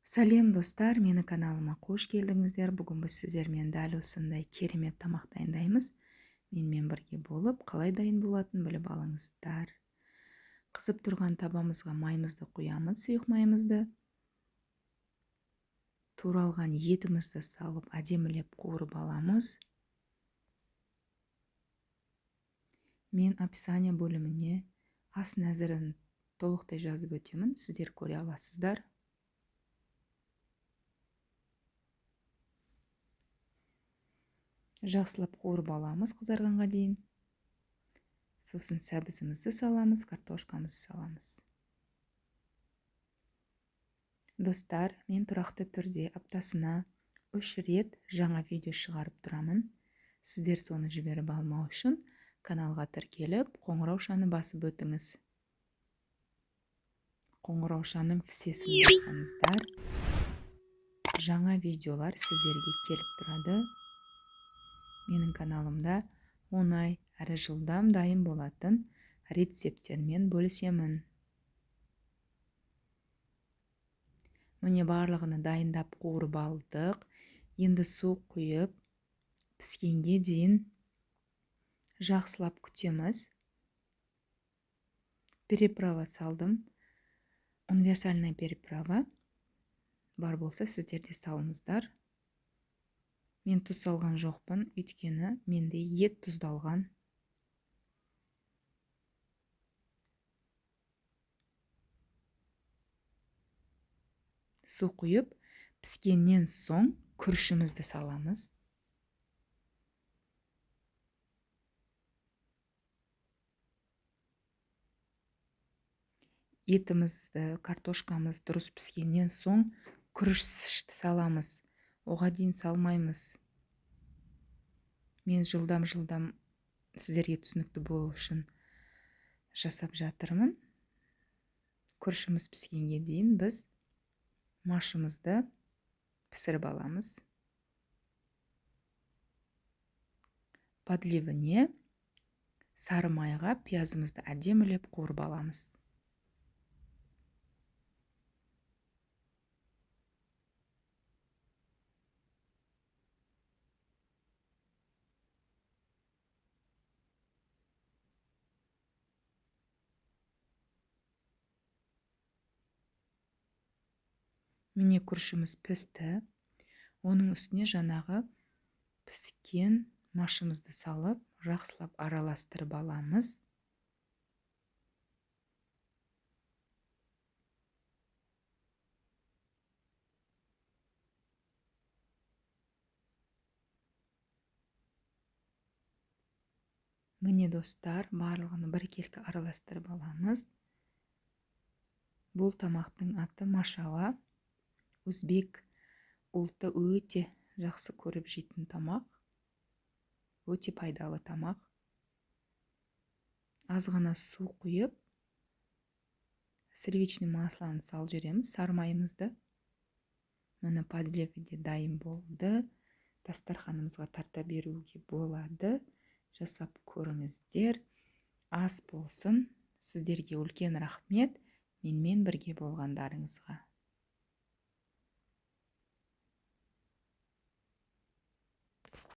Сәлем достар, мені каналыма қош келдіңіздер. Бүгін біз сіздермен дәл осындай керемет тамақ дайындаймыз. Менімен бірге болып, қалай дайын болатынын біліп алыңыздар. Қызып тұрған табамызға майымызды құямыз, сұйық майымызды. Туралған етімізді салып, әдемілеп қуырып аламыз. Мен описание бөліміне ас нәзірін толықтай жазып өтемін, сіздер көре аласыздар. Жақсылап қуырып аламыз қызарғанға дейін. Сосын сәбізімізді саламыз, картошкамызды саламыз. Достар, мен тұрақты түрде аптасына 3 рет жаңа видео шығарып тұрамын. Сіздер соны жіберіп алмау үшін каналға тіркеліп, қоңыраушаны басып өтіңіз. Қоңыраушаның фісесін бассаңыздар, жаңа видеолар сіздерге келіп тұрады. Менің каналымда оңай әрі жылдам дайын болатын рецепттермен бөлісемін. Міне барлығыны дайындап қуырып алдық. Енді су құйып, піскенге дейін жақсылап күтеміз. Переправа салдым. Универсальная переправа. Бар болса сіздер де салыңыздар. Мен тұз салған жоқпын, өйткені менде ет тұздалған. Су құйып, піскеннен соң күрішімізді саламыз. Етімізді, картошкамыз дұрыс піскеннен соң күрішті саламыз. Оға дейін салмаймыз. Мен жылдам сіздерге түсінікті болу үшін жасап жатырмын. Күрішіміз піскенге дейін біз машымызды пісіріп аламыз. Подливіне сары майға пиязымызды әдемілеп қуырып аламыз. Міне күрішіміз пісті. Оның үстіне жаңағы піскен машымызды салып, жақсылап араластырып аламыз. Міне достар, барлығын біркелкі араластырып аламыз. Бұл тамақтың аты машава. Өзбек ұлты өте жақсы көріп жейтін тамақ. Өте пайдалы тамақ. Аз ғана су құйып, сливочный маслоны салып жібереміз, сары майымызды. Міне подливде дайын болды. Дастарханымызға тарта беруге болады. Жасап көріңіздер. Ас болсын. Сіздерге үлкен рахмет менімен бірге болғандарыңызға.